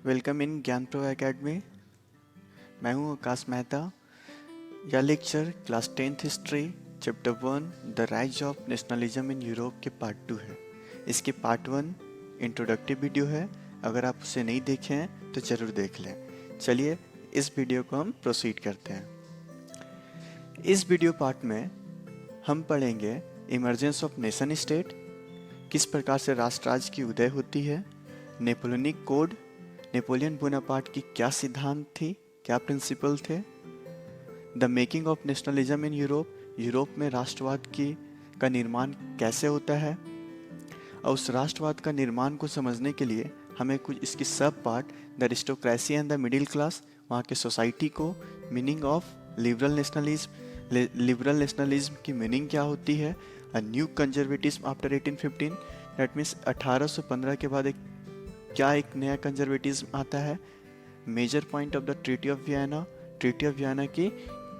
Welcome in ज्ञान pro academy. मैं हूं आकाश मेहता। यह lecture class 10th history chapter 1 the rise of nationalism in Europe के पार्ट 2 है। इसके पार्ट 1 इंट्रोडक्टिव वीडियो है। अगर आप उसे नहीं देखे हैं तो ज़रूर देख लें। चलिए इस वीडियो को हम प्रोसीड करते हैं। इस वीडियो पार्ट में हम पढ़ेंगे इमर्जेंस ऑफ नेशन स्टेट, किस प्रकार से राष्ट्र राज्य की उदय होती है, नेपोलियनिक कोड, नेपोलियन बोनापार्ट की क्या सिद्धांत थी, क्या प्रिंसिपल थे, the making of nationalism in Europe, Europe में राष्ट्रवाद की का निर्माण कैसे होता है, और उस राष्ट्रवाद का निर्माण को समझने के लिए हमें कुछ इसकी सब part the aristocracy and the middle class, वहाँ के सोसाइटी को, मीनिंग ऑफ लिबरल नेशनलिज्म की मीनिंग क्या होती है, a new conservatism after 1815, that means 1815 के बाद क्या एक नया कंजर्वेटिज्म आता है, major point of the treaty of Vienna, treaty of Vienna की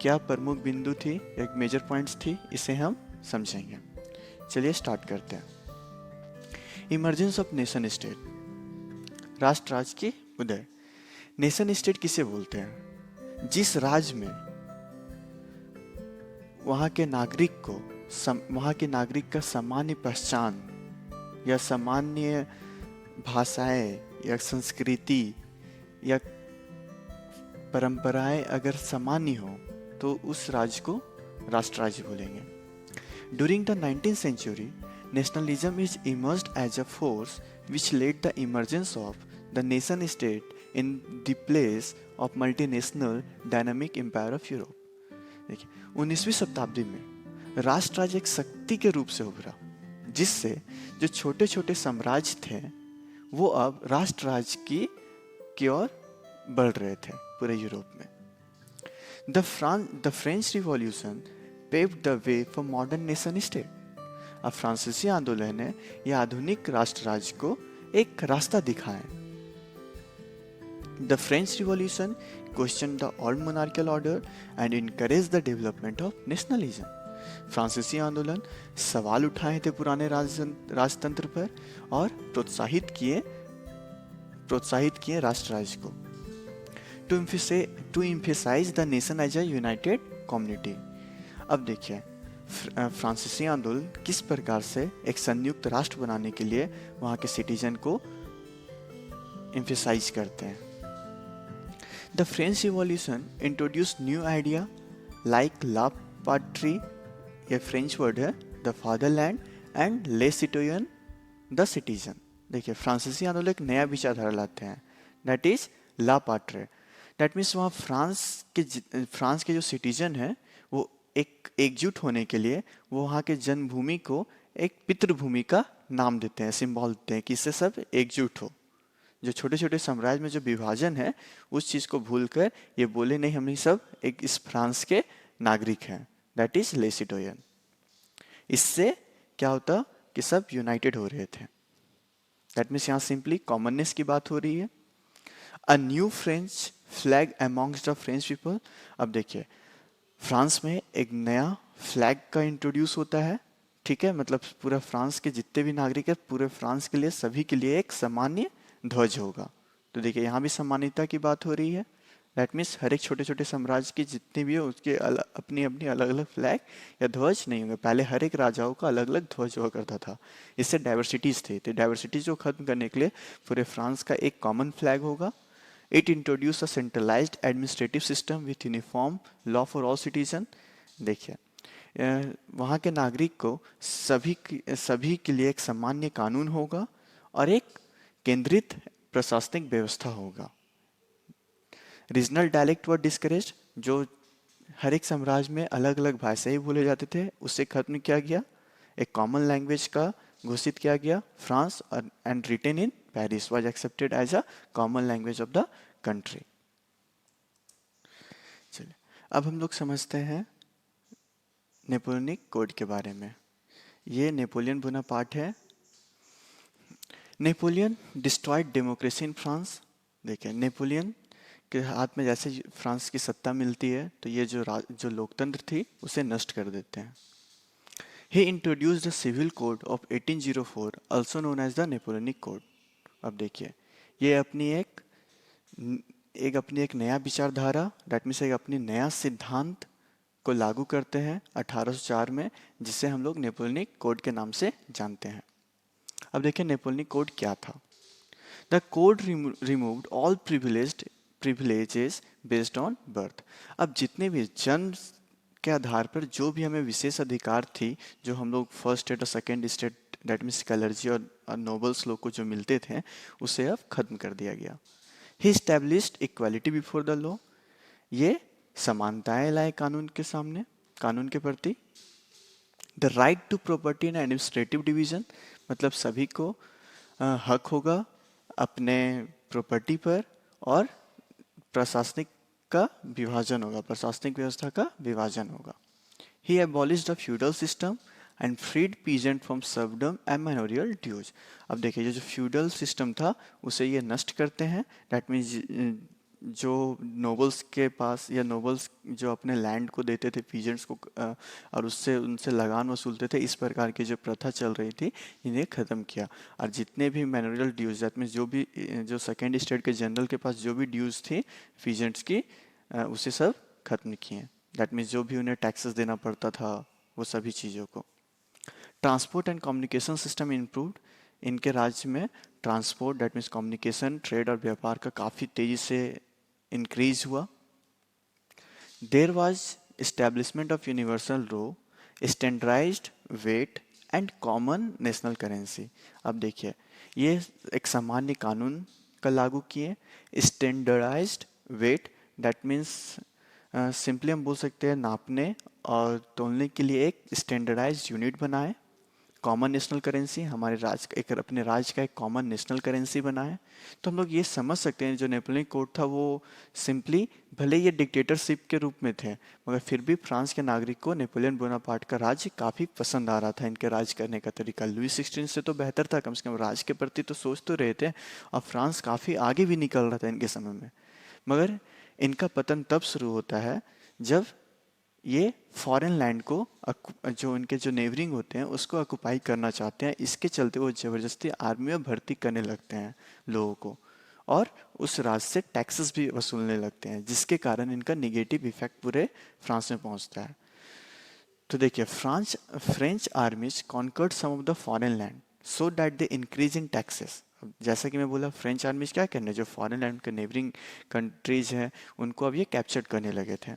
क्या प्रमुख बिंदु थी, एक मेजर पॉइंट्स थी, इसे हम समझेंगे। चलिए स्टार्ट करते हैं। इमर्जेंस ऑफ नेशन स्टेट, राष्ट्र राज्य की उदय। नेशन स्टेट किसे बोलते हैं? जिस राज्य में वहाँ के नागरिक को वहाँ के नागरिक का सामान्य पहचान या सामान्य भाषाएं या संस्कृति या परंपराएं अगर सामान्य हो तो उस राज्य को राष्ट्र राज्य बोलेंगे। During the 19th century, nationalism is emerged as a force which led the emergence of the nation state in the place of multinational dynamic empire of Europe। देखिए 19वीं शताब्दी में राष्ट्र राज्य एक शक्ति के रूप से उभरा, जिससे जो छोटे छोटे साम्राज्य थे वो अब राष्ट्र राज्य की ओर बढ़ रहे थे पूरे यूरोप में। The French revolution paved the way for modern nation state. अब फ्रांसीसी आंदोलन ने यह आधुनिक राष्ट्र राज्य को एक रास्ता दिखाया। The French revolution question the old monarchial order and encourage the development of nationalism. फ्रांसीसी आंदोलन सवाल उठाए थे पुराने राजतंत्र पर और प्रोत्साहित किए राष्ट्र राज्य को। To emphasise the nation as a united community. अब देखिए फ्रांसीसी आंदोलन किस प्रकार से एक संयुक्त राष्ट्र बनाने के लिए वहाँ के सिटीजन को एम्फेसाइज करते हैं। The French revolution introduce new idea like ला पाट्री, ये फ्रेंच वर्ड है, द फादरलैंड एंड ले सिटोयन द सिटीजन। देखिए फ्रांसीसी आंदोलन एक नया विचारधारा लाते हैं, दैट इज ला पाट्रे। दैट मीन्स वहाँ फ्रांस के जो सिटीजन हैं वो एकजुट होने के लिए वो वहाँ के जन्मभूमि को एक पितृभूमि का नाम देते हैं, सिंबल देते हैं कि इससे सब एकजुट हो। जो छोटे छोटे साम्राज्य में जो विभाजन है उस चीज़ को भूलकर ये बोले नहीं हम सब एक इस फ्रांस के नागरिक हैं, दैट इज ले सिटोयन। इससे क्या होता कि सब यूनाइटेड हो रहे थे। दैट मीन्स यहाँ सिंपली कॉमननेस की बात हो रही है। A new French flag amongst the French people. अब देखिए फ्रांस में एक नया फ्लैग का इंट्रोड्यूस होता है, ठीक है, मतलब पूरा फ्रांस के जितने भी नागरिक है पूरे फ्रांस के लिए सभी के लिए एक सामान्य ध्वज होगा। तो देखिए यहाँ भी सामान्यता की बात हो रही है। दैट मीन्स हर एक छोटे छोटे साम्राज्य के जितने भी हो उसके अपनी अपनी अलग अलग फ्लैग या ध्वज नहीं होंगे। पहले हर एक राजाओं का अलग अलग ध्वज हुआ करता था, इससे डाइवर्सिटीज थी। तो डाइवर्सिटीज को खत्म करने के लिए पूरे फ्रांस का एक कॉमन फ्लैग होगा। It introduced a centralized administrative system with uniform law for all citizen। देखिए वहाँ के नागरिक को सभी के लिए एक सामान्य कानून होगा और एक केंद्रित प्रशासनिक व्यवस्था होगा। रीजनल डायलेक्ट वर डिस्करेज्ड, जो हर एक साम्राज्य में अलग अलग भाषाएं बोले जाते थे उससे खत्म किया गया। एक कॉमन लैंग्वेज का घोषित किया गया। France and written in Paris was accepted as a common language of the country. चलिए अब हम लोग समझते हैं नेपोलियनिक कोड के बारे में। ये नेपोलियन बोनापार्ट है। Napoleon destroyed democracy in France. देखिए नेपोलियन के हाथ में जैसे फ्रांस की सत्ता मिलती है तो ये जो लोकतंत्र थी उसे नष्ट कर देते हैं। He introduced the civil code of 1804 also known as the Napoleonic Code। अब देखिए ये अपनी एक एक अपनी एक नया विचारधारा, डेट मीन्स एक अपनी नया सिद्धांत को लागू करते हैं 1804 में, जिसे हम लोग नेपोलियनिक कोड के नाम से जानते हैं। अब देखिए नेपोलियनिक कोड क्या था। The code removed all privileges based on birth. अब जितने भी जन्म के आधार पर जो भी हमें विशेष अधिकार थी, जो हम लोग फर्स्ट स्टेट और सेकेंड स्टेट डेट मीन्स कलर्जी और नोबल्स लोग को जो मिलते थे, उसे अब खत्म कर दिया गया। He established equality before the law. ये समानताएं लाए कानून के सामने, कानून के प्रति। The right to property and administrative division, मतलब सभी को हक होगा अपने प्रॉपर्टी पर, और प्रशासनिक का विभाजन होगा, प्रशासनिक व्यवस्था का विभाजन होगा। He abolished the feudal system and freed peasant from serfdom and manorial dues. अब देखिए जो फ्यूडल सिस्टम था उसे ये नष्ट करते हैं। दैट मीन्स जो नोबल्स के पास, या नोबल्स जो अपने लैंड को देते थे पीजेंट्स को, और उससे उनसे लगान वसूलते थे, इस प्रकार की जो प्रथा चल रही थी, इन्हें ख़त्म किया। और जितने भी मैनोरियल ड्यूज, दैट मीन्स जो भी जो सेकेंड स्टेट के जनरल के पास जो भी ड्यूज थी पीजेंट्स की, उसे सब खत्म किए। दैट मीन्स जो भी उन्हें टैक्सेस देना पड़ता था, वो सभी चीज़ों को। Transport and communication system improved. इनके राज्य में transport that means communication, trade और व्यापार का काफ़ी तेज़ी से इंक्रीज हुआ। There was establishment of universal law, standardised weight and common national currency. अब देखिए ये एक सामान्य कानून का लागू किए। Standardised weight that means simply हम बोल सकते हैं नापने और तोलने के लिए एक स्टैंडर्डाइज्ड यूनिट बनाए। कॉमन नेशनल करेंसी, हमारे राज्य का एक, अपने राज्य का एक कॉमन नेशनल करेंसी बनाए। तो हम लोग ये समझ सकते हैं जो नेपोलियन कोड था वो सिंपली, भले ये डिक्टेटरशिप के रूप में थे, मगर फिर भी फ्रांस के नागरिक को नेपोलियन बोनापार्ट का राज्य काफ़ी पसंद आ रहा था। इनके राज करने का तरीका लुई 16 से तो बेहतर था, कम से कम राज के प्रति तो सोच तो रहे थे, और फ्रांस काफ़ी आगे भी निकल रहा था इनके समय में। मगर इनका पतन तब शुरू होता है जब ये फॉरेन लैंड को जो इनके जो नेबरिंग होते हैं उसको ऑक्युपाई करना चाहते हैं। इसके चलते वो ज़बरदस्ती आर्मी में भर्ती करने लगते हैं लोगों को, और उस राज्य से टैक्सेस भी वसूलने लगते हैं, जिसके कारण इनका निगेटिव इफेक्ट पूरे फ्रांस में पहुंचता है। तो देखिए French armies conquered some of the foreign land so that they increase in taxes. जैसा कि मैं बोला, फ्रेंच आर्मीज क्या करने, जो फॉरेन लैंड के नेबरिंग कंट्रीज हैं उनको अब ये कैप्चर करने लगे थे,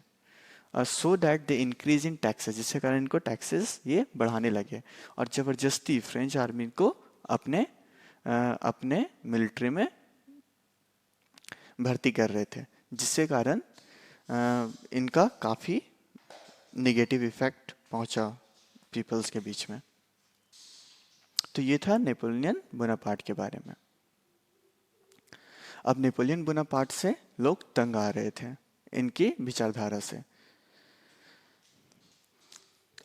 so that they increase in taxes, जिसके कारण इनको टैक्सेस ये बढ़ाने लगे, और ज़बरदस्ती फ्रेंच आर्मी को अपने मिलिट्री में भर्ती कर रहे थे, जिसके कारण इनका काफ़ी निगेटिव इफेक्ट पहुंचा पीपल्स के बीच में। तो ये था नेपोलियन बोनापार्ट के बारे में। अब नेपोलियन बोनापार्ट से लोग तंग आ रहे थे इनकी विचारधारा से।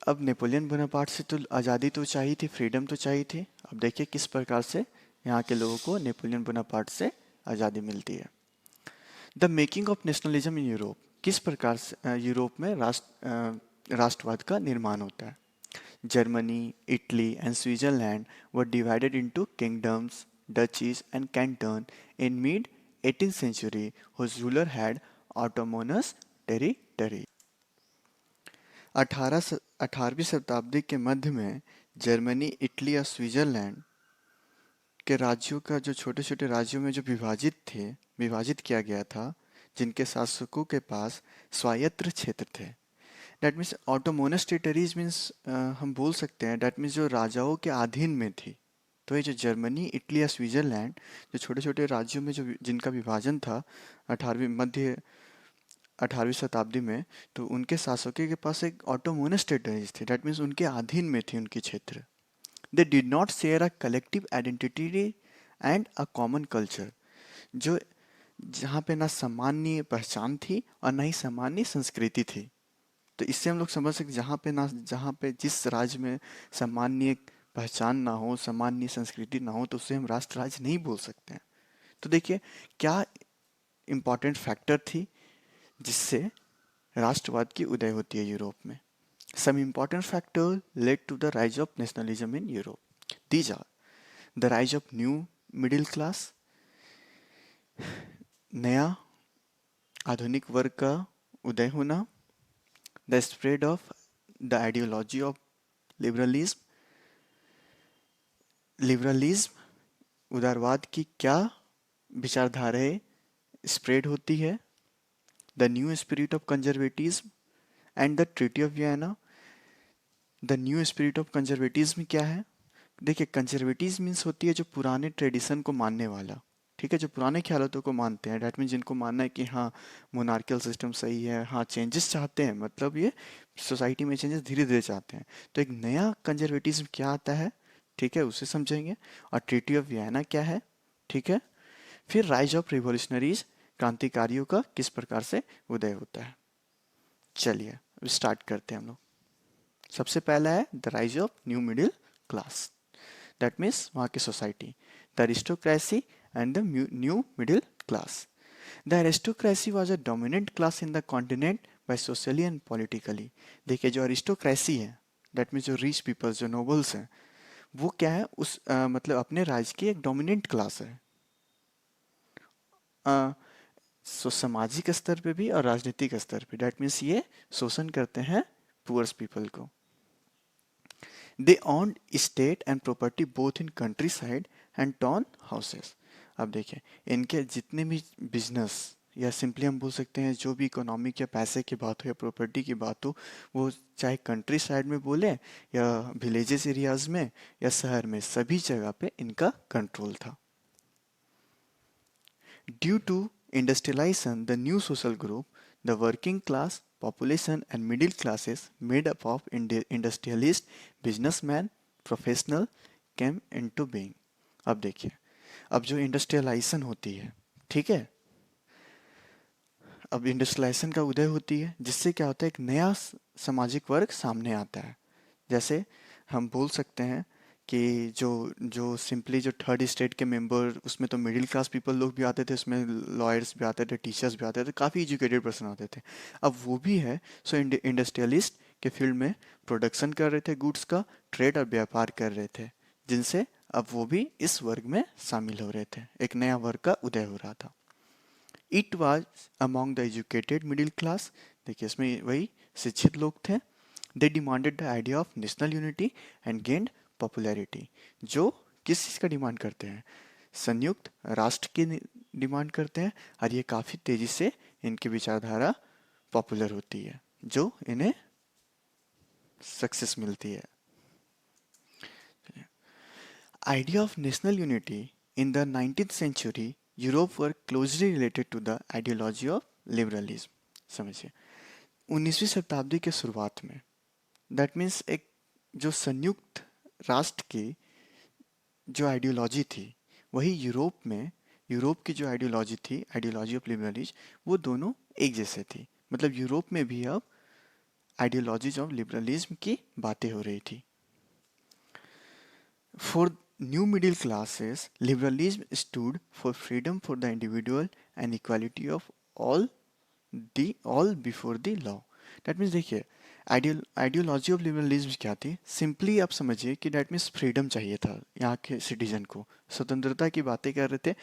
अब नेपोलियन बोनापार्ट से तो आज़ादी तो चाहिए थी, फ्रीडम तो चाहिए थी। अब देखिए किस प्रकार से यहाँ के लोगों को नेपोलियन बोनापार्ट से आज़ादी मिलती है। The making of nationalism in Europe, किस प्रकार से यूरोप में राष्ट्रवाद का निर्माण होता है। Germany, Italy and Switzerland were divided into kingdoms, duchies and canton in mid 18th century, whose ruler had autonomous territory। 18वीं शताब्दी के मध्य में जर्मनी, इटली और स्विट्जरलैंड के राज्यों का जो छोटे छोटे राज्यों में जो विभाजित किया गया था, जिनके शासकों के पास स्वायत्त क्षेत्र थे। डैट मीन्स ऑटोमोनस टेरिटरीज मीन्स हम बोल सकते हैं डैट मीन्स जो राजाओं के अधीन में थी। तो ये जो जर्मनी, इटली या स्विट्जरलैंड, जो छोटे छोटे राज्यों में जो जिनका विभाजन था 18वीं शताब्दी में, तो उनके शासकों के पास एक ऑटोमोनस टेरिटरीज थी। डैट मीन्स उनके अधीन में थी उनकी क्षेत्र। They did not share a collective identity and a common culture, जो जहाँ पे ना सामान्य पहचान थी और ना ही सामान्य संस्कृति थी। तो इससे हम लोग समझ सकते जहाँ पे जिस राज्य में सामान्य पहचान ना हो, सामान्य संस्कृति ना हो, तो उसे हम राष्ट्र राज्य नहीं बोल सकते हैं। तो देखिए क्या इम्पोर्टेंट फैक्टर थी जिससे राष्ट्रवाद की उदय होती है यूरोप में। Some important factors led to the rise of nationalism in Europe. These are the rise of new middle class, नया आधुनिक वर्ग का उदय होना, the spread of the ideology of liberalism, liberalism उदारवाद की क्या विचारधाराएं स्प्रेड होती है, the new spirit of conservatism and the treaty of Vienna. The new spirit of conservatism क्या है? देखिए, कंजर्वेटिज्म मीन्स होती है जो पुराने ट्रेडिशन को मानने वाला, ठीक है, जो पुराने ख्यालों को मानते हैं, डैट मीन जिनको मानना है कि हाँ मोनार्कियल सिस्टम सही है, हाँ चेंजेस चाहते हैं, मतलब ये सोसाइटी में चेंजेस धीरे धीरे चाहते हैं। तो एक नया कंजर्वेटिज्म क्या आता है, ठीक है, उसे समझेंगे। और ट्रीटी ऑफ वियना क्या है, ठीक है। फिर राइज ऑफ रिवॉल्यूशनरीज, क्रांतिकारियों का किस प्रकार से उदय होता है। चलिए स्टार्ट करते हैं हम लोग। सबसे पहला है the rise of new middle class, that means वहाँ की society, the aristocracy and the new middle class. The aristocracy was a dominant class in the continent by socially and politically. देखिए, जो अरिस्टोक्रेसी है, दैट मीन्स जो rich peoples, जो nobles हैं, वो क्या है, उस मतलब अपने राज्य की एक डोमिनेंट क्लास है, सामाजिक स्तर पे भी और राजनीतिक स्तर पे। डैट मीन्स ये शोषण करते हैं पुअर्स पीपल को। They own state and property both in countryside and town houses. अब देखिए, इनके जितने भी बिजनेस, या सिंपली हम बोल सकते हैं जो भी इकोनॉमिक या पैसे की बात हो या प्रॉपर्टी की बात हो, वो चाहे कंट्री साइड में बोले या विलेजेस एरियाज में या शहर में, सभी जगह पे इनका कंट्रोल था। Due to industrialization, the new social group, the working class population and middle classes made up of industrialist, businessmen, professional came into being. अब देखिए, अब जो इंडस्ट्रियलाइजेशन होती है, ठीक है, अब इंडस्ट्रियलाइजेशन का उदय होती है, जिससे क्या होता है, एक नया सामाजिक वर्ग सामने आता है। जैसे हम बोल सकते हैं कि जो जो सिंपली जो थर्ड स्टेट के मेंबर, उसमें तो मिडिल क्लास पीपल लोग भी आते थे, उसमें लॉयर्स भी आते थे, टीचर्स भी आते थे, काफ़ी एजुकेटेड पर्सन आते थे। अब वो भी है, सो इंडस्ट्रियलिस्ट के फील्ड में प्रोडक्शन कर रहे थे गुड्स का, ट्रेड और व्यापार कर रहे थे, जिनसे अब वो भी इस वर्ग में शामिल हो रहे थे, एक नया वर्ग का उदय हो रहा था। It was among the educated middle class, देखिए इसमें वही शिक्षित लोग थे। They demanded the idea of national unity and gained popularity. जो किस चीज़ का डिमांड करते हैं, संयुक्त राष्ट्र की डिमांड करते हैं, और ये काफ़ी तेज़ी से इनकी विचारधारा पॉपुलर होती है, जो इन्हें सक्सेस मिलती है। Idea of national unity in the 19th century Europe were closely related to the ideology of liberalism. समझिए, 19वीं शताब्दी के शुरुआत में, दैट मीन्स एक जो संयुक्त राष्ट्र की जो आइडियोलॉजी थी, वही यूरोप में, यूरोप की जो आइडियोलॉजी थी, आइडियोलॉजी ऑफ लिबरलिज्म, वो दोनों एक जैसे थी। मतलब यूरोप में भी अब आइडियोलॉजीज ऑफ लिबरलिज्म की बातें हो रही थी। For new middle classes, liberalism stood for freedom for the individual and equality of all before the law. That means देखिए, आइडियोलॉजी ऑफ लिबरलिज्म क्या थी, सिंपली आप समझिए कि डैट मीन्स फ्रीडम चाहिए था यहाँ के सिटीजन को, स्वतंत्रता की बातें कर रहे थे,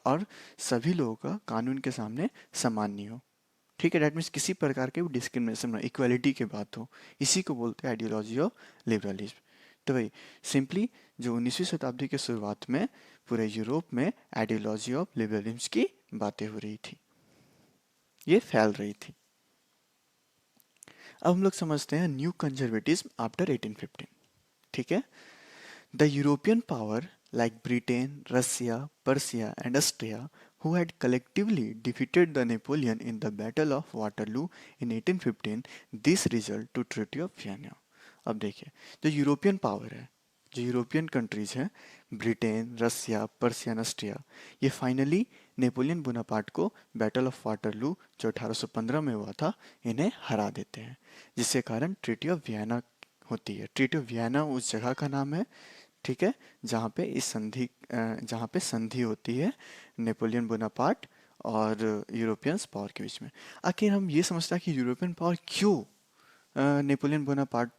और सभी लोगों का कानून के सामने सम्मान हो, ठीक है। डैट मीन्स किसी प्रकार के भी डिस्क्रिमिनेशन ना, इक्वालिटी की बात हो, इसी को बोलते हैं आइडियोलॉजी ऑफ लिबरलिज्म। तो भाई सिंपली जो 19वीं शताब्दी के शुरुआत में पूरे यूरोप में आइडियोलॉजी ऑफ लिबरलिज्म की बातें हो रही थी, ये फैल रही थी। अब हम लोग समझते हैं न्यू कंजर्वेटिज्म आफ्टर 1815, ठीक है। The European power like Britain, Russia, Persia and Austria who had collectively defeated the Napoleon in the Battle of Waterloo in 1815, this result to Treaty of Vienna। अब देखिए, जो यूरोपियन पावर है, जो European countries हैं, Britain, Russia, Persia, Austria, ये finally Napoleon Bonaparte को battle of Waterloo जो 1815 में हुआ था, इन्हें हरा देते हैं, जिसके कारण ट्रीटी ऑफ वियना होती है। ट्रीटी ऑफ वियना उस जगह का नाम है, ठीक है, जहाँ पे संधि होती है नेपोलियन बोनापार्ट और यूरोपियंस पावर के बीच में। आखिर हम ये समझते हैं कि यूरोपियन पावर क्यों नेपोलियन बोनापार्ट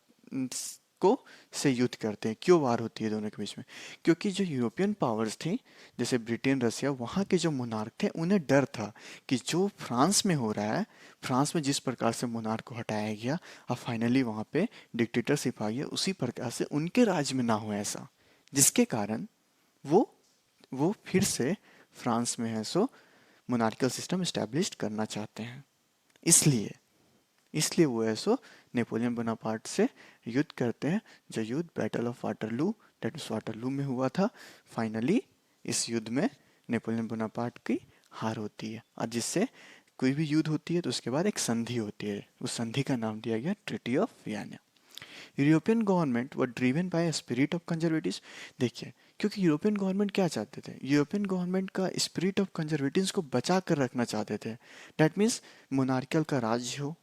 मोनार्को से युद्ध करते हैं। क्यों वार होती है दोनों के बीच में? क्योंकि जो यूरोपियन पावर्स थी, जैसे ब्रिटेन, रसिया, वहाँ के जो मोनार्क थे उन्हें डर था कि जो फ्रांस में हो रहा है, फ्रांस में जिस प्रकार से मोनार्क को हटाया गया, अब फाइनली वहाँ पे डिक्टेटरशिप आ गया, उसी प्रकार से उनके राज में ना हो ऐसा, जिसके कारण वो वो फिर से फ्रांस में है सो मोनार्कियल सिस्टम इस्टेब्लिश करना चाहते हैं। इसलिए इसलिए वो ऐसो नेपोलियन बोनापार्ट से युद्ध करते हैं, जो युद्ध battle of Waterloo, that means Waterloo में हुआ था। फाइनली इस युद्ध में नेपोलियन बोनापार्ट की हार होती है, और जिससे कोई भी युद्ध होती है तो उसके बाद एक संधि होती है, उस संधि का नाम दिया गया treaty of Vienna. European government were driven by spirit of conservatives. देखिए, क्योंकि यूरोपियन गवर्नमेंट क्या चाहते थे, यूरोपियन गवर्नमेंट का स्पिरिट ऑफ कंजर्वेटिव्स को बचा कर रखना चाहते थे। डैट मीन्स मोनार्कियल का राज्य हो,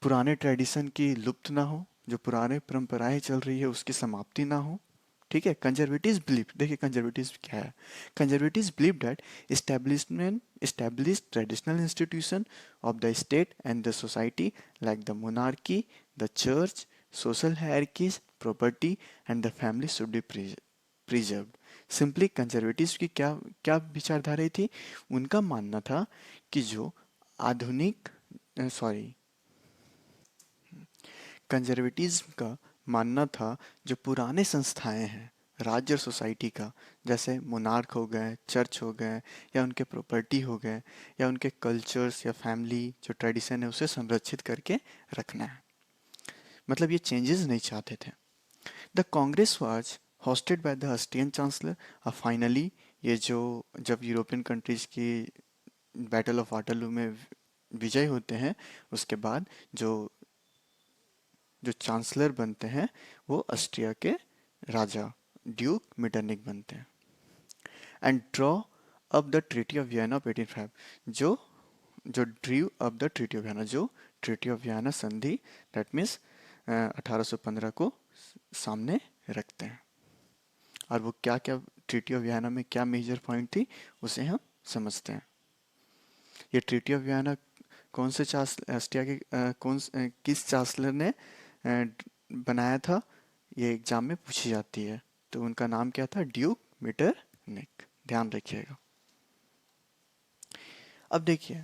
पुराने ट्रेडिशन की लुप्त ना हो, जो पुराने परंपराएं चल रही है उसकी समाप्ति ना हो। ठीक है, कंजर्वेटिव्स बिलीव, देखिए कंजर्वेटिव्स क्या है, conservatives believe that establishment establish traditional institution of the state and the society like the monarchy, the church, social hierarchies, property and the family should be preserved. Simply conservatives की क्या क्या विचारधारा थी? उनका मानना था कि जो आधुनिक सॉरी कंजर्वेटिज्म का मानना था, जो पुराने संस्थाएं हैं राज्य और सोसाइटी का, जैसे मोनार्क हो गए, चर्च हो गए, या उनके प्रॉपर्टी हो गए, या उनके कल्चर्स या फैमिली जो ट्रेडिशन है उसे संरक्षित करके रखना है। मतलब ये चेंजेस नहीं चाहते थे। The Congress was hosted by the Austrian chancellor. अब फाइनली ये जो जब यूरोपियन कंट्रीज की बैटल ऑफ वाटरलू में विजय होते हैं, उसके बाद जो जो चांसलर बनते हैं वो ऑस्ट्रिया के राजा ड्यूक मेटरनिक बनते हैं। And draw up the treaty of Vienna of 1805। जो जो ड्रीव up the treaty of Vienna, जो ट्रीटी ऑफ वियना संधि, दैट मीन्स 1815 को सामने रखते हैं। और वो क्या क्या ट्रीटी ऑफ वियना में क्या मेजर पॉइंट थी उसे हम समझते हैं। ये ट्रीटी ऑफ वियना कौन से ऑस्ट्रिया के किस चांसलर ने बनाया था, ये एग्जाम में पूछी जाती है। तो उनका नाम क्या था? ड्यूक मेटरनिक, ध्यान रखिएगा। अब देखिए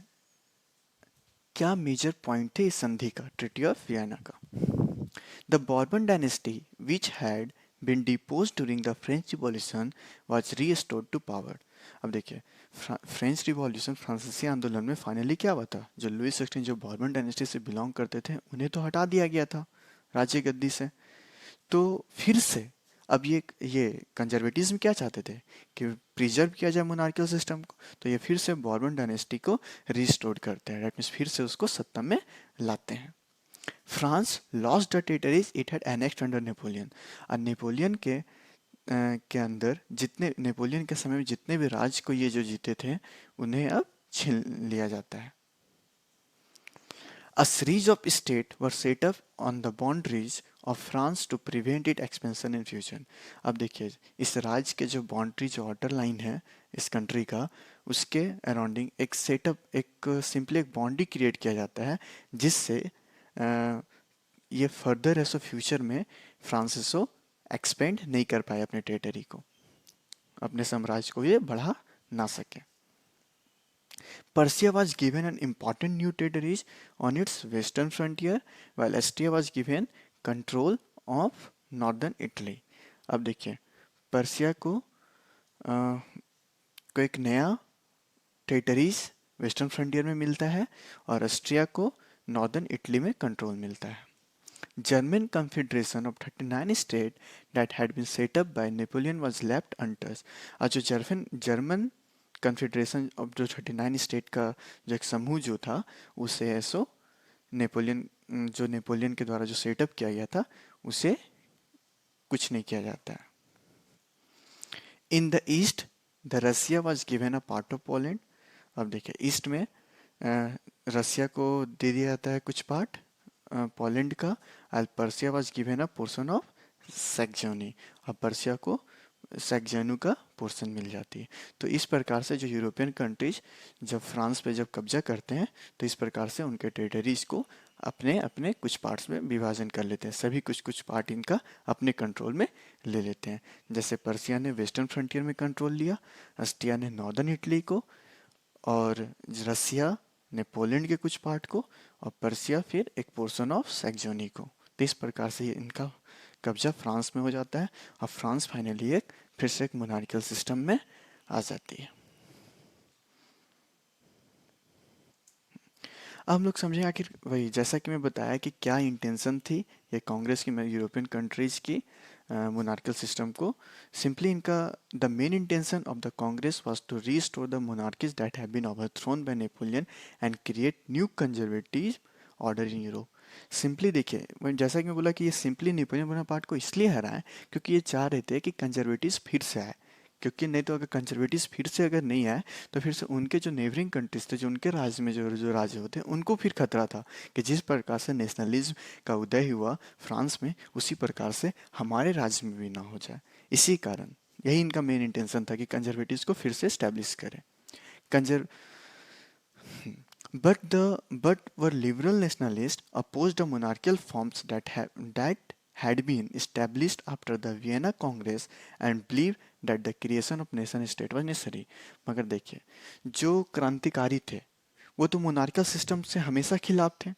क्या मेजर पॉइंट थे इस संधि का, ट्रीटी ऑफ वियना का। The Bourbon dynasty which had been deposed during the French Revolution was restored to power। अब देखिए फ्रेंच रिवॉल्यूशन, फ्रांसीसी आंदोलन में फाइनली क्या हुआ था, जो लुई 16 जो बॉर्बन डायनेस्टी से बिलोंग करते थे उन्हें तो हटा दिया गया था राज्य गद्दी से। तो फिर से अब ये कंजर्वेटिज्म क्या चाहते थे कि प्रिजर्व किया जाए मोनार्कियल सिस्टम को, तो ये फिर से बॉर्बन डायनेस्टी को रिस्टोर करते हैं, दैट मीन्स फिर से उसको सत्ता में लाते हैं। France lost the territories it had annexed under Napoleon. और नेपोलियन के अंदर जितने, नेपोलियन के समय में जितने भी राज्य को ये जो जीते थे उन्हें अब छीन लिया जाता है। A series of states were set up on the boundaries of France to prevent its expansion in future। अब देखिए इस राज्य के जो बाउंड्री, जो ऑर्डर लाइन है इस कंट्री का, उसके अराउंडिंग एक सेटअप, एक सिंपली एक बाउंड्री क्रिएट किया जाता है, जिससे ये फर्दर ऐसा फ्यूचर में फ्रांसिसो एक्सपेंड नहीं कर पाए अपने टेरिटरी को, अपने साम्राज्य को ये बढ़ा ना सके। Persia was given an important new territories on its western frontier, while Austria was given control of northern Italy। अब देखिए पर्सिया को एक नया टेरिटरीज वेस्टर्न फ्रंटियर में मिलता है, और ऑस्ट्रिया को नॉर्दर्न इटली में कंट्रोल मिलता है। German confederation of 39 states that had been set up by Napoleon was left untouched। और जो जर्मन कन्फेडरेशन ऑफ जो 39 स्टेट का जो एक समूह जो था, उसे ऐसो नेपोलियन के द्वारा जो सेटअप किया गया था उसे कुछ नहीं किया जाता है। In the east the Russia was given a part of Poland. अब देखिए ईस्ट में रसिया को दे दिया जाता है कुछ पार्ट पोलैंड का, और Persia was given a portion of Saxony, और पर्सिया को सैक्सोनी का पोर्शन मिल जाती है। तो इस प्रकार से जो यूरोपियन कंट्रीज जब फ्रांस पे जब कब्जा करते हैं, तो इस प्रकार से उनके टेरिटरीज को अपने अपने कुछ पार्ट्स में विभाजन कर लेते हैं, सभी कुछ कुछ पार्ट इनका अपने कंट्रोल में ले लेते हैं। जैसे पर्सिया ने वेस्टर्न फ्रंटियर में कंट्रोल लिया, ऑस्ट्रिया ने नॉर्दर्न इटली को, और रसिया ने पोलैंड के कुछ पार्ट को, और पर्सिया फिर एक पोर्शन ऑफ सैक्सोनी को। तो इस प्रकार से इनका कब्जा फ्रांस में हो जाता है और फ्रांस फाइनली एक फिर से एक मोनार्कियल सिस्टम में आ जाती है। अब हम लोग समझें आखिर वही, जैसा कि मैं बताया कि क्या इंटेंशन थी ये कांग्रेस की, यूरोपियन कंट्रीज की मोनार्कियल सिस्टम को। सिंपली इनका the main intention of the Congress was to restore the monarchies that have been overthrown by Napoleon and create new conservative order in Europe. Simply देखिए, जैसा कि मैं बोला कि ये सिंपली नेपोलियन बोनापार्ट को इसलिए हराए क्योंकि ये चाह रहे थे कि कंजर्वेटिव्स फिर से आए, क्योंकि नहीं तो अगर कंजर्वेटिव्स फिर से अगर नहीं आए तो फिर से उनके जो नेबरिंग कंट्रीज थे, जो उनके राज्य में जो जो राज्य होते हैं, उनको फिर खतरा था कि जिस प्रकार से नेशनलिज्म का उदय हुआ फ्रांस में, उसी प्रकार से हमारे राज्य में भी ना हो जाए। इसी कारण यही इनका मेन इंटेंशन था कि कंजर्वेटिव्स को फिर से स्टैब्लिश करें। Kanjar but were liberal nationalists opposed the monarchical forms that had been established after the Vienna Congress and believed that the creation of nation state was necessary। मगर देखिए, जो क्रांतिकारी थे वो तो मोनार्कियल सिस्टम से हमेशा खिलाफ थे,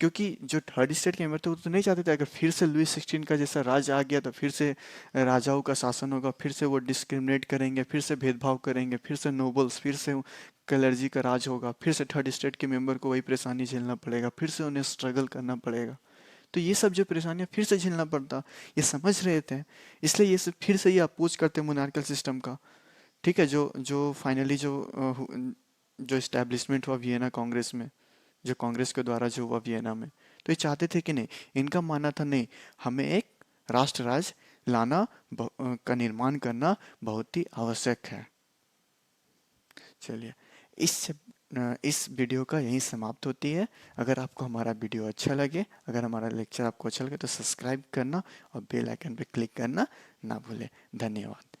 क्योंकि जो थर्ड स्टेट के मेंबर थे वो तो नहीं चाहते थे अगर फिर से लुई 16 का जैसा राज आ गया तो फिर से राजाओं का शासन होगा, फिर से वो डिस्क्रिमिनेट करेंगे, फिर से भेदभाव करेंगे, फिर से नोबल्स, फिर से कलर्जी का राज होगा, फिर से थर्ड स्टेट के मेंबर को वही परेशानी झेलना पड़ेगा, फिर से उन्हें स्ट्रगल करना पड़ेगा। तो ये सब जो परेशानियां फिर से झेलना पड़ता, ये समझ रहे थे, इसलिए ये सब फिर से ये अपोज करते मोनार्कल सिस्टम का। ठीक है, जो जो फाइनली जो इस्टेब्लिशमेंट हुआ वियना कांग्रेस में, जो कांग्रेस के द्वारा जो हुआ वियना में, तो ये चाहते थे कि नहीं, इनका मानना था नहीं, हमें एक राष्ट्र राज लाना का निर्माण करना बहुत ही आवश्यक है। चलिए, इस वीडियो का यहीं समाप्त होती है। अगर आपको हमारा वीडियो अच्छा लगे, अगर हमारा लेक्चर आपको अच्छा लगे तो सब्सक्राइब करना और बेल आइकन पर क्लिक करना ना भूलें। धन्यवाद।